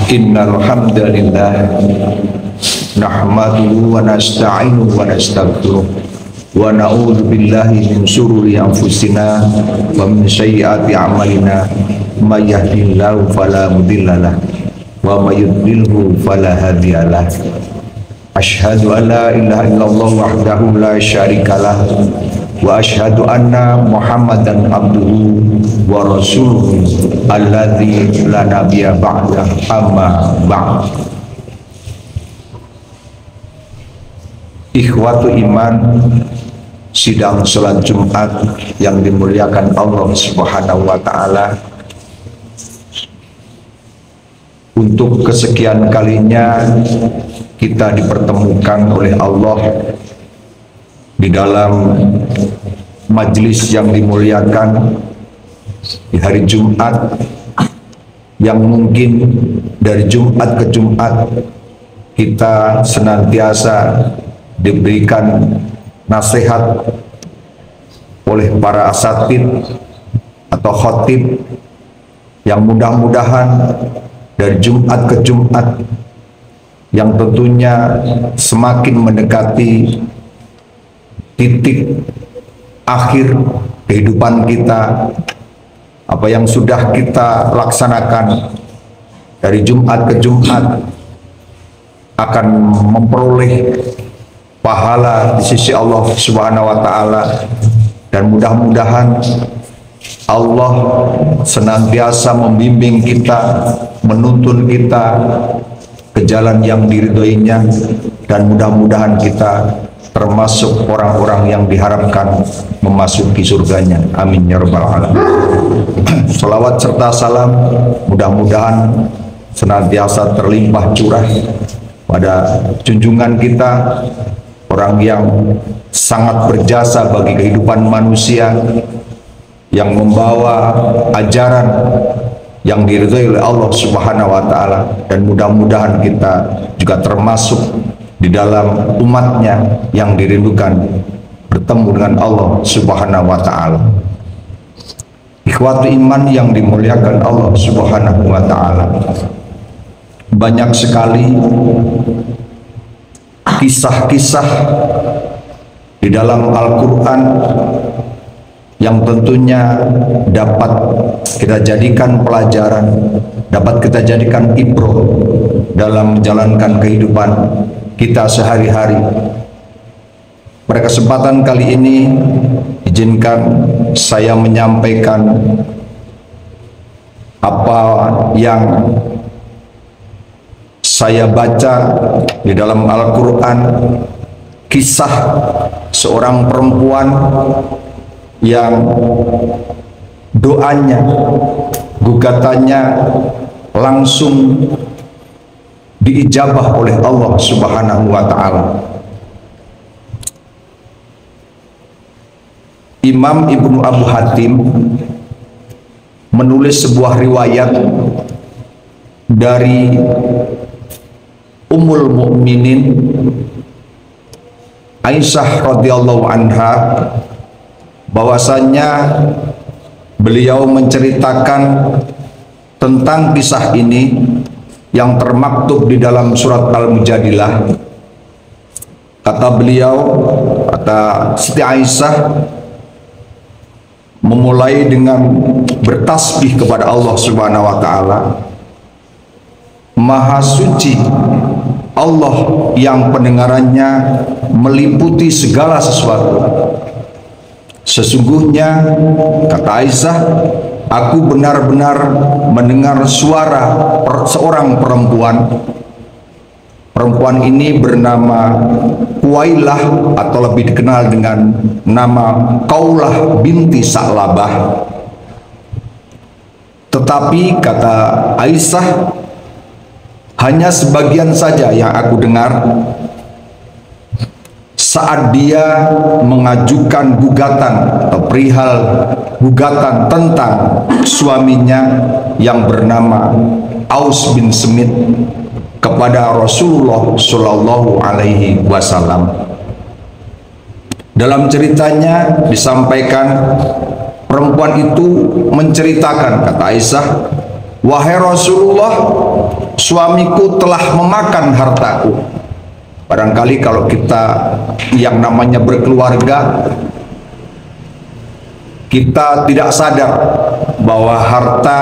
Innal hamdalillah nahmaduhu wa nasta'inuhu wa nastaghfiruh wa na'udzu billahi min shururi anfusina wa min sayyiati a'malina may yahdihillahu fala mudhillalah wa may yudlilhu fala hadiyalah. Asyhadu an la ilaha illallah wahdahu la syarikalah wa asyhadu anna Muhammadan abduhu wa rasuluhu alladzi la nabiyya ba'da amma ba'd. Ikhwatu iman, sidang salat Jumat yang dimuliakan Allah Subhanahu wa taala, untuk kesekian kalinya kita dipertemukan oleh Allah di dalam majelis yang dimuliakan di hari Jumat, yang mungkin dari Jumat ke Jumat kita senantiasa diberikan nasihat oleh para asatid atau khotib yang mudah-mudahan dari Jumat ke Jumat yang tentunya semakin mendekati titik akhir kehidupan kita, apa yang sudah kita laksanakan dari Jumat ke Jumat akan memperoleh pahala di sisi Allah Subhanahu wa taala, dan mudah-mudahan Allah senantiasa membimbing kita, menuntun kita ke jalan yang diridhoinya, dan mudah-mudahan kita termasuk orang-orang yang diharapkan memasuki surganya. Amin ya rabbal alamin. Salawat serta salam mudah-mudahan senantiasa terlimpah curah pada junjungan kita, orang yang sangat berjasa bagi kehidupan manusia, yang membawa ajaran yang diridhoi oleh Allah Subhanahu wa taala, dan mudah-mudahan kita juga termasuk di dalam umatnya yang dirindukan bertemu dengan Allah Subhanahu wa taala. Ikhwatu iman yang dimuliakan Allah Subhanahu wa taala, banyak sekali kisah-kisah di dalam Al-Quran yang tentunya dapat kita jadikan pelajaran, dapat kita jadikan ibrah dalam menjalankan kehidupan kita sehari-hari. Pada kesempatan kali ini izinkan saya menyampaikan apa yang saya baca di dalam Al-Quran, kisah seorang perempuan yang doanya, gugatannya langsung diijabah oleh Allah Subhanahu wa taala. Imam Ibnu Abu Hatim menulis sebuah riwayat dari Ummul Mukminin Aisyah radhiyallahu anha, bahwasannya beliau menceritakan tentang kisah ini yang termaktub di dalam surat Al-Mujadilah. Kata beliau, kata Siti Aisyah, memulai dengan bertasbih kepada Allah Subhanahu wa taala. Maha suci Allah yang pendengarannya meliputi segala sesuatu. Sesungguhnya, kata Aisyah, aku benar-benar mendengar suara seorang perempuan. Perempuan ini bernama Kuwailah, atau lebih dikenal dengan nama Kaulah binti Sa'labah. Tetapi kata Aisyah, hanya sebagian saja yang aku dengar saat dia mengajukan gugatan atau perihal gugatan tentang suaminya yang bernama Aus bin Semit kepada Rasulullah Shallallahu Alaihi Wasallam. Dalam ceritanya disampaikan perempuan itu menceritakan, kata Aisyah, wahai Rasulullah, suamiku telah memakan hartaku. Barangkali kalau kita yang namanya berkeluarga, kita tidak sadar bahwa harta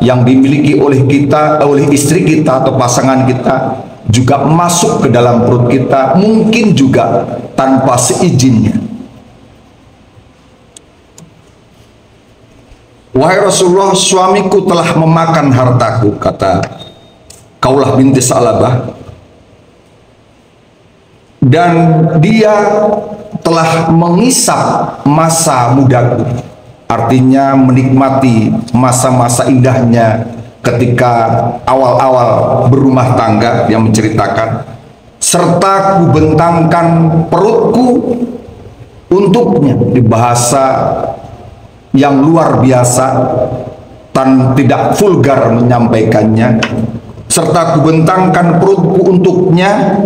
yang dimiliki oleh kita, oleh istri kita atau pasangan kita juga masuk ke dalam perut kita, mungkin juga tanpa seizinnya. Wahai Rasulullah, suamiku telah memakan hartaku, kata Khawlah binti Sa'labah, dan dia telah mengisap masa mudaku, artinya menikmati masa-masa indahnya ketika awal-awal berumah tangga, yang menceritakan, serta kubentangkan perutku untuknya, di bahasa yang luar biasa dan tidak vulgar menyampaikannya, serta kubentangkan perutku untuknya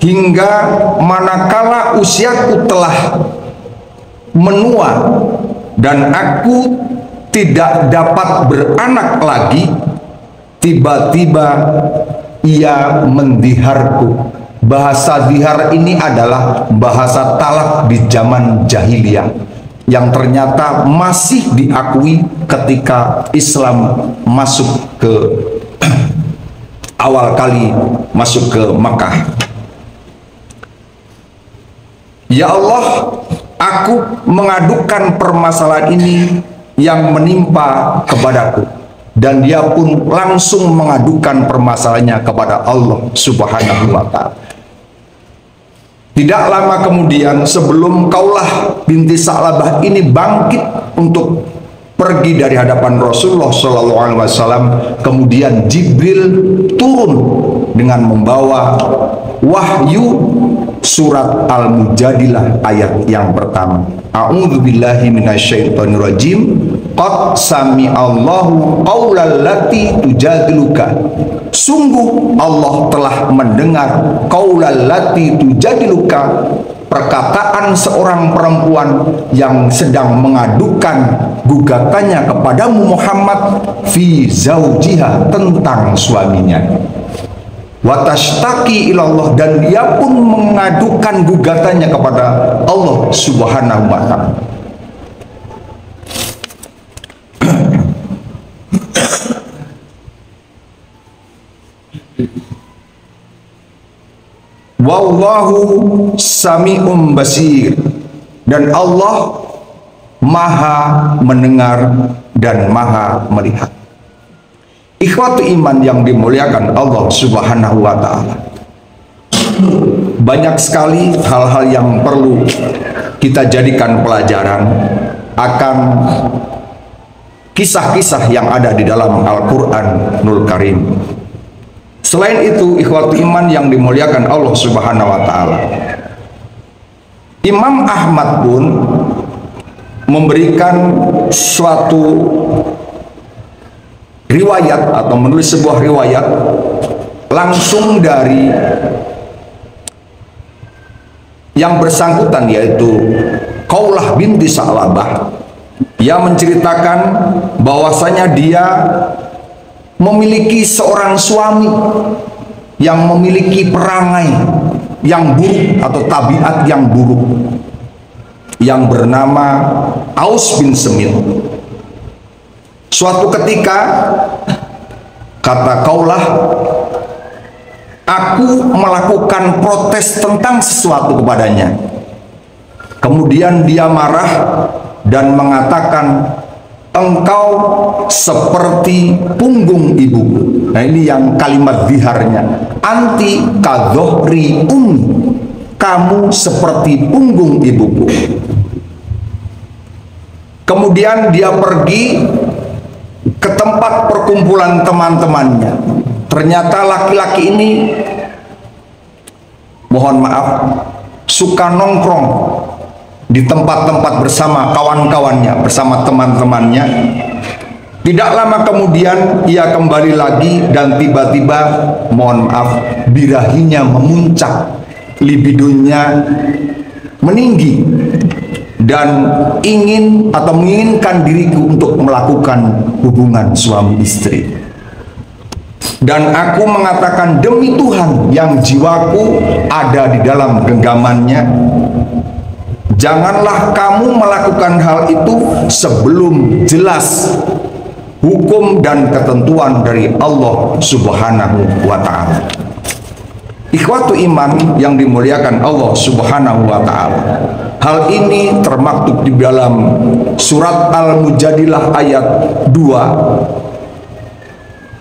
hingga manakala usiaku telah menua dan aku tidak dapat beranak lagi, tiba-tiba ia mendiharku. Bahasa dihar ini adalah bahasa talak di zaman jahiliyah yang ternyata masih diakui ketika Islam masuk ke awal kali masuk ke Makkah. Ya Allah, aku mengadukan permasalahan ini yang menimpa kepadaku, dan dia pun langsung mengadukan permasalahannya kepada Allah Subhanahu wa Ta'ala. Tidak lama kemudian, sebelum Khawlah binti Sa'labah ini bangkit untuk pergi dari hadapan Rasulullah SAW, kemudian Jibril turun dengan membawa wahyu surat Al-Mujadilah ayat yang pertama. A'udzubillahi minasyaitonirrajim. Qad sami'allahu qaulal lati tujadiluka. Sungguh Allah telah mendengar qaulal lati tujadiluka, perkataan seorang perempuan yang sedang mengadukan gugatannya kepadamu Muhammad fi zaujiha, tentang suaminya. Watashtaki ilallah, dan dia pun mengadukan gugatannya kepada Allah Subhanahu wa Ta'ala. Wallahu sami'um basir, dan Allah maha mendengar dan maha melihat. Ikhwatu iman yang dimuliakan Allah Subhanahu wa Ta'ala, banyak sekali hal-hal yang perlu kita jadikan pelajaran akan kisah-kisah yang ada di dalam Al-Quranul Karim. Selain itu, ikhwatu iman yang dimuliakan Allah Subhanahu wa Ta'ala, Imam Ahmad pun memberikan suatu riwayat atau menulis sebuah riwayat langsung dari yang bersangkutan, yaitu Khawlah binti Sa'labah, yang menceritakan bahwasanya dia memiliki seorang suami yang memiliki perangai yang buruk atau tabiat yang buruk, yang bernama Aus bin Semil. Suatu ketika, kata Khawlah, aku melakukan protes tentang sesuatu kepadanya. Kemudian dia marah dan mengatakan, engkau seperti punggung ibuku. Nah, ini yang kalimat diharnya. Anti kadzohri ummi, kamu seperti punggung ibuku. Kemudian dia pergi ke tempat perkumpulan teman-temannya. Ternyata laki-laki ini, mohon maaf, suka nongkrong di tempat-tempat bersama kawan-kawannya, bersama teman-temannya. Tidak lama kemudian ia kembali lagi dan tiba-tiba, mohon maaf, birahinya memuncak, libidonya meninggi, dan ingin atau menginginkan diriku untuk melakukan hubungan suami istri. Dan aku mengatakan demi Tuhan yang jiwaku ada di dalam genggamannya, janganlah kamu melakukan hal itu sebelum jelas hukum dan ketentuan dari Allah Subhanahu wa ta'ala. Ikhwatu iman yang dimuliakan Allah Subhanahu wa ta'ala, hal ini termaktub di dalam surat Al-Mujadilah ayat 2.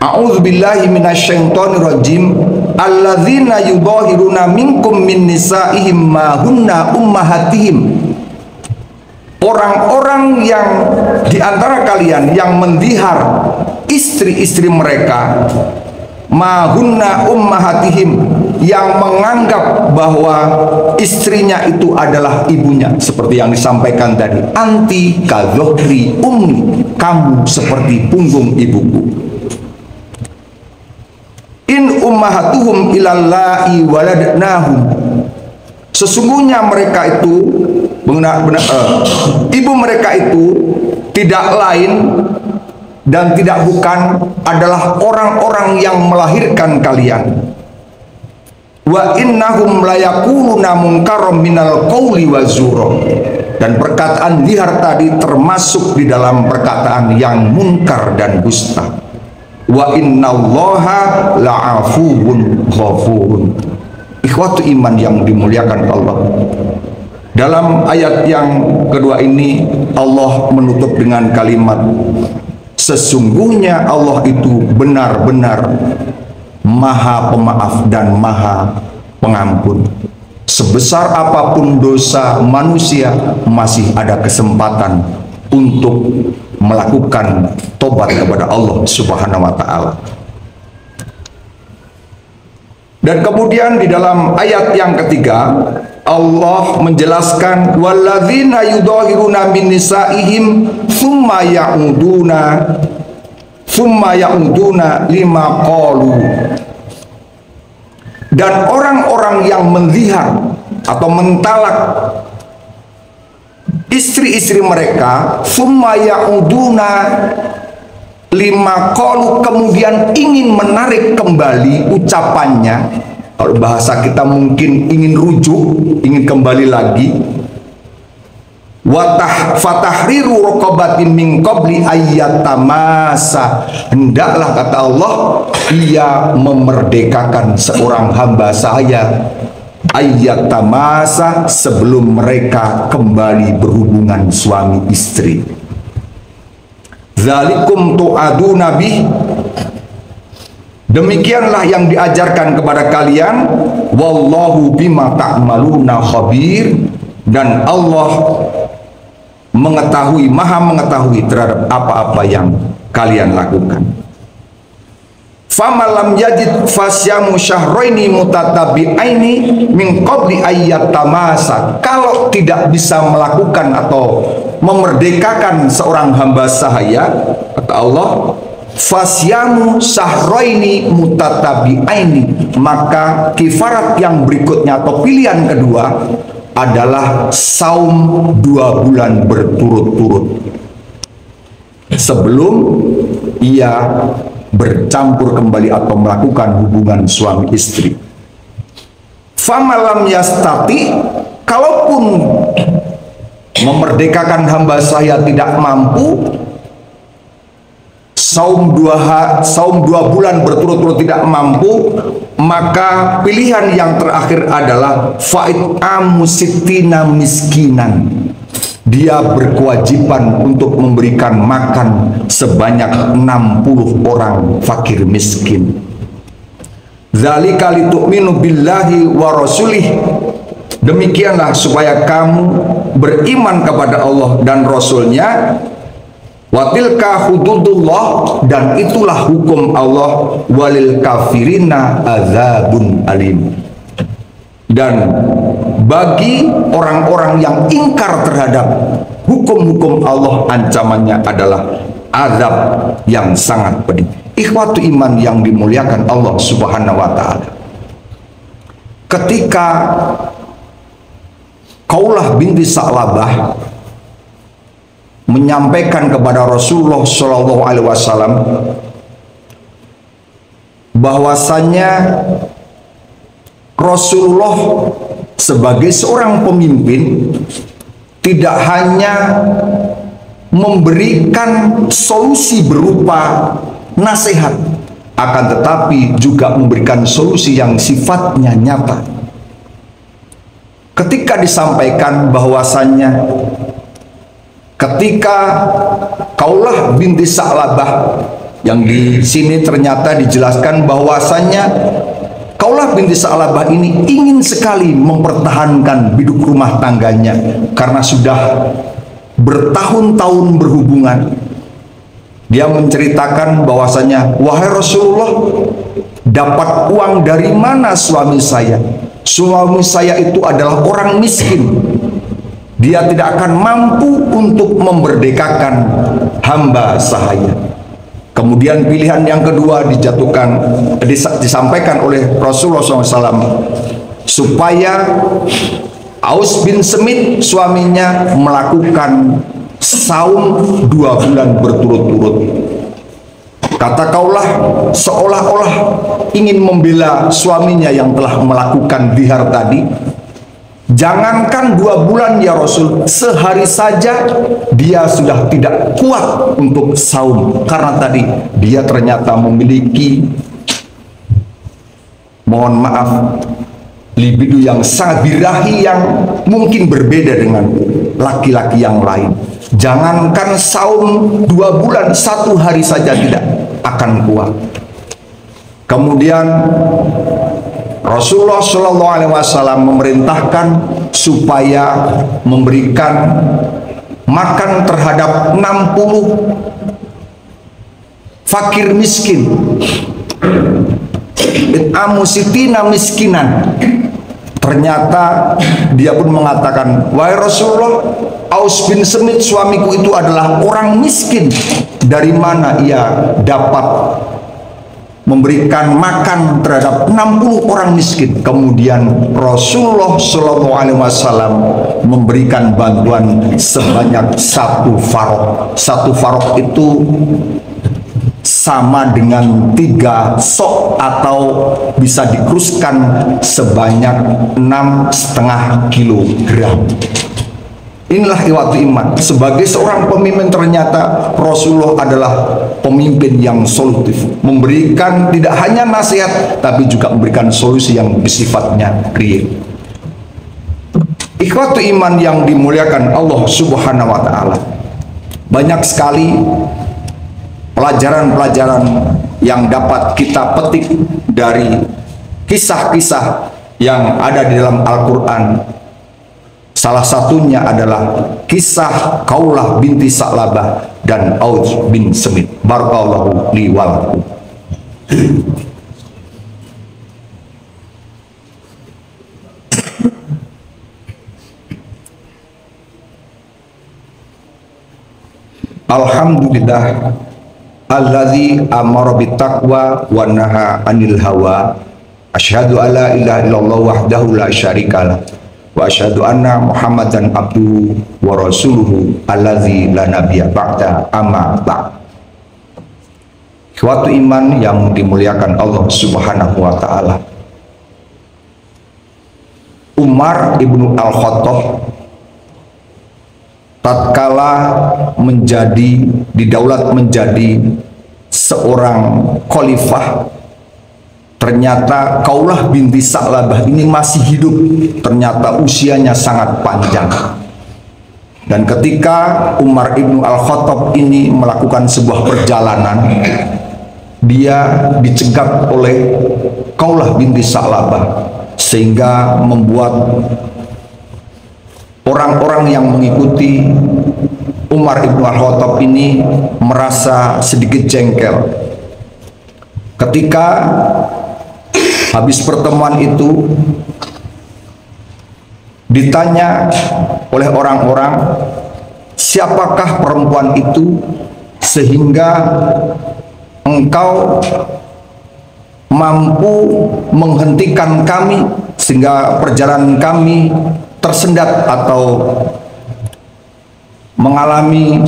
A'udzubillahi minasyaitonirrajim. Alladzina yudhahiruna minkum min nisaihim ma hunna ummahatihim. Orang-orang yang di antara kalian yang mendihar istri-istri mereka, ma hunna ummahatihim, yang menganggap bahwa istrinya itu adalah ibunya, seperti yang disampaikan tadi, anti kadzohri ummi, kamu seperti punggung ibuku. In ummahatuhum ilallai waladnahum, sesungguhnya mereka itu ibu mereka itu tidak lain dan tidak bukan adalah orang-orang yang melahirkan kalian. Wa innahum layakuluna munkarom minal qawli wa zura, dan perkataan dihar tadi termasuk di dalam perkataan yang munkar dan dusta. Wa innallaha la'afuwun ghafurun. Ikhwatu iman yang dimuliakan Allah, dalam ayat yang kedua ini Allah menutup dengan kalimat sesungguhnya Allah itu benar-benar Maha Pemaaf dan Maha Pengampun. Sebesar apapun dosa manusia, masih ada kesempatan untuk melakukan tobat kepada Allah Subhanahu wa ta'ala. Dan kemudian di dalam ayat yang ketiga Allah menjelaskan walladzina yudhahiruna min nisaihim thumma ya'uduna lima qalu, dan orang-orang yang mendihar atau mentalak istri-istri mereka, thumma ya'uduna lima qalu, kemudian ingin menarik kembali ucapannya. Kalau bahasa kita mungkin ingin rujuk, ingin kembali lagi. Fatahriru raqabatin min qabli ayyatamasa, hendaklah kata Allah ia memerdekakan seorang hamba saya ayyatamasa, sebelum mereka kembali berhubungan suami istri. Zalikum tu'aduna bih, demikianlah yang diajarkan kepada kalian. Wallahu bima ta'maluna khabir, dan Allah mengetahui, maha mengetahui terhadap apa-apa yang kalian lakukan. Famalam yajid fasyamu syahraini mutatabi'aini min qabli ayyatamasa, kalau tidak bisa melakukan atau memerdekakan seorang hamba sahaya, kata Allah, fasyamu syahraini mutatabi'aini, maka kifarat yang berikutnya atau pilihan kedua adalah saum 2 bulan berturut-turut sebelum ia bercampur kembali atau melakukan hubungan suami istri. Famalam yastati, kalaupun memerdekakan hamba saya tidak mampu, saum 2 bulan berturut-turut tidak mampu, maka pilihan yang terakhir adalah fa'it'amu sittina miskinan, dia berkewajiban untuk memberikan makan sebanyak 60 orang fakir miskin. Dzalika litu'minu billahi wa rasulih, demikianlah supaya kamu beriman kepada Allah dan Rasulnya. Watilka hududullah, dan itulah hukum Allah. Walil kafirina adzabun alim, dan bagi orang-orang yang ingkar terhadap hukum-hukum Allah, ancamannya adalah azab yang sangat pedih. Ikhwatu iman yang dimuliakan Allah Subhanahu wa ta'ala, ketika Khawlah binti Sa'labah menyampaikan kepada Rasulullah Shallallahu Alaihi Wasallam bahwasannya Rasulullah sebagai seorang pemimpin tidak hanya memberikan solusi berupa nasihat, akan tetapi juga memberikan solusi yang sifatnya nyata. Ketika disampaikan bahwasannya ketika Khawlah binti Sa'labah, yang di sini ternyata dijelaskan bahwasannya Khawlah binti Sa'labah ini ingin sekali mempertahankan hidup rumah tangganya karena sudah bertahun-tahun berhubungan. Dia menceritakan bahwasanya, wahai Rasulullah, dapat uang dari mana suami saya? Suami saya itu adalah orang miskin. Dia tidak akan mampu untuk memerdekakan hamba sahaya. Kemudian pilihan yang kedua disampaikan oleh Rasulullah SAW, supaya Aus bin Semit suaminya melakukan saum 2 bulan berturut-turut. Kata Khawlah seolah-olah ingin membela suaminya yang telah melakukan dihar tadi. Jangankan 2 bulan ya Rasul, sehari saja dia sudah tidak kuat untuk saum, karena tadi dia ternyata memiliki, mohon maaf, libido yang sangat birahi, yang mungkin berbeda dengan laki-laki yang lain. Jangankan saum 2 bulan, 1 hari saja tidak akan kuat. Kemudian Rasulullah SAW memerintahkan supaya memberikan makan terhadap 60 fakir miskin, amusitina miskinan. Ternyata dia pun mengatakan, wahai Rasulullah, Aus bin Semit suamiku itu adalah orang miskin. Dari mana ia dapat memberikan makan terhadap 60 orang miskin? Kemudian Rasulullah SAW memberikan bantuan sebanyak 1 farok. 1 farok itu sama dengan 3 sok, atau bisa dikuruskan sebanyak 6,5 kilogram. Inilah iwatu iman. Sebagai seorang pemimpin, ternyata Rasulullah adalah pemimpin yang solutif, memberikan tidak hanya nasihat tapi juga memberikan solusi yang bersifatnya real. Ikhwatu iman yang dimuliakan Allah Subhanahu wa taala, banyak sekali pelajaran-pelajaran yang dapat kita petik dari kisah-kisah yang ada di dalam Al-Quran. Salah satunya adalah kisah Khawlah binti Sa'labah dan Aus bin Semit. Barakallahu li wa lakum. Alhamdulillah alladzi amara bittaqwa wa naha 'anil hawa. Asyhadu alla ilaha illallah wahdahu la syarikalah wa asyhadu anna Muhammadan abduhu wa rasuluhu alladzi la nabiyya ba'da, amma ba'd. Suatu iman yang dimuliakan Allah Subhanahu wa taala, Umar ibnu Al-Khattab tatkala didaulat menjadi seorang khalifah, ternyata Khawlah binti Sa'labah ini masih hidup. Ternyata usianya sangat panjang. Dan ketika Umar ibnu Al-Khattab ini melakukan sebuah perjalanan, dia dicegat oleh Khawlah binti Sa'labah, sehingga membuat orang-orang yang mengikuti Umar ibnu Al-Khattab ini merasa sedikit jengkel. Ketika habis pertemuan itu ditanya oleh orang-orang, siapakah perempuan itu sehingga engkau mampu menghentikan kami, sehingga perjalanan kami tersendat atau mengalami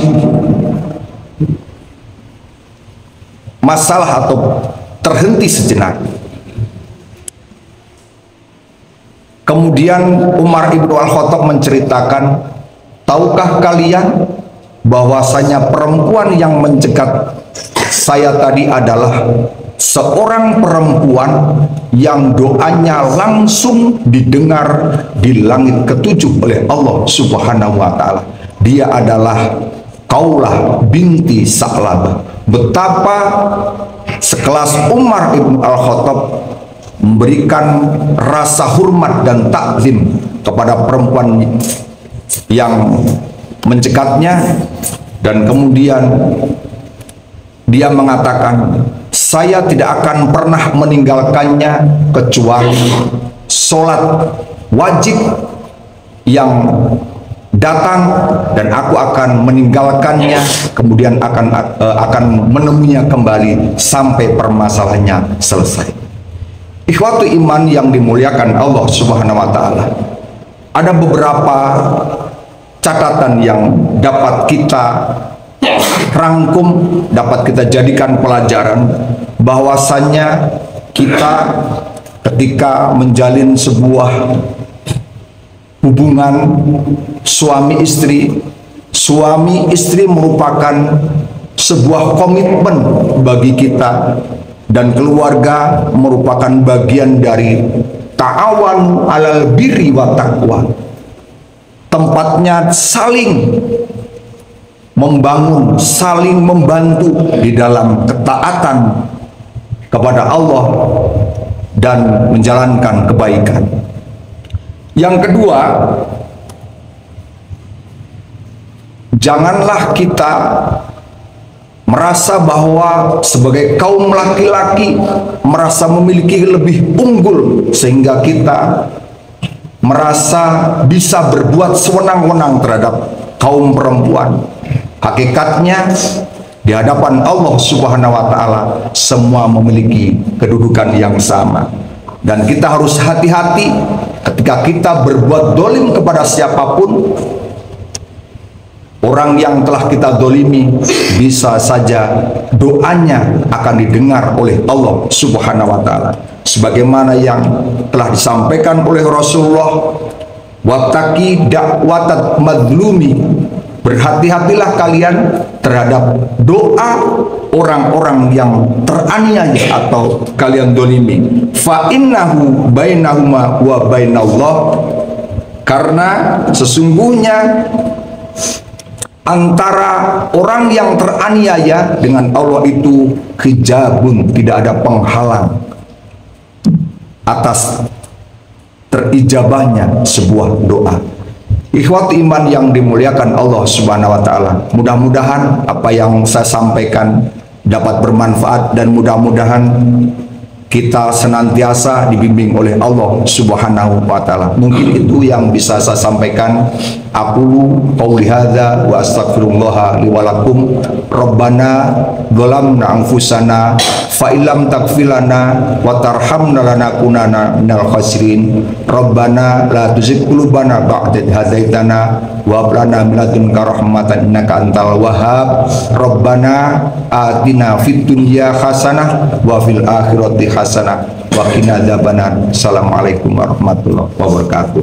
masalah atau terhenti sejenak. Kemudian Umar ibnu Al-Khattab menceritakan, tahukah kalian bahwasanya perempuan yang mencegat saya tadi adalah seorang perempuan yang doanya langsung didengar di langit ketujuh oleh Allah Subhanahu wa Ta'ala. Dia adalah Khawlah binti Sa'labah. Betapa sekelas Umar ibn Al-Khattab memberikan rasa hormat dan takzim kepada perempuan yang mencegatnya, dan kemudian dia mengatakan, saya tidak akan pernah meninggalkannya kecuali sholat wajib yang datang, dan aku akan meninggalkannya kemudian akan menemuinya kembali sampai permasalahannya selesai. Ikhwatu iman yang dimuliakan Allah Subhanahu wa Ta'ala, ada beberapa catatan yang dapat kita rangkum, dapat kita jadikan pelajaran, bahwasannya kita ketika menjalin sebuah hubungan suami istri merupakan sebuah komitmen bagi kita, dan keluarga merupakan bagian dari ta'awanu 'alal birri wa taqwa. Tempatnya saling membangun, saling membantu di dalam ketaatan kepada Allah dan menjalankan kebaikan. Yang kedua, janganlah kita merasa bahwa sebagai kaum laki-laki merasa memiliki lebih unggul sehingga kita merasa bisa berbuat sewenang-wenang terhadap kaum perempuan. Hakikatnya di hadapan Allah Subhanahu wa Ta'ala semua memiliki kedudukan yang sama, dan kita harus hati-hati ketika kita berbuat dolim kepada siapapun. Orang yang telah kita dolimi bisa saja doanya akan didengar oleh Allah Subhanahu wa Ta'ala, sebagaimana yang telah disampaikan oleh Rasulullah, wattaqi da'watat madlumi, berhati-hatilah kalian terhadap doa orang-orang yang teraniaya atau kalian dolimi. Fa innahu bainahuma wa bainallah, karena sesungguhnya antara orang yang teraniaya dengan Allah itu hijabun, tidak ada penghalang atas terijabahnya sebuah doa. Ikhwati iman yang dimuliakan Allah Subhanahu wa Ta'ala, mudah-mudahan apa yang saya sampaikan dapat bermanfaat, dan mudah-mudahan kita senantiasa dibimbing oleh Allah Subhanahu wa Ta'ala. Mungkin itu yang bisa saya sampaikan. Aku qauli hadza wa astaghfirullah li wa lakum. Rabbana dzalamna anfusana fa illam taghfir lana wa tarhamna lanakunanna minal khasirin. Rabbana la tuzigh qulubana ba'da idh hadaitana wa hab lana min ladunka rahmatan innaka antal wahhab. Rabbana atina fid dunya hasanah wa fil akhirati hasanah wa qina adzabannar. Assalamualaikum warahmatullahi wabarakatuh.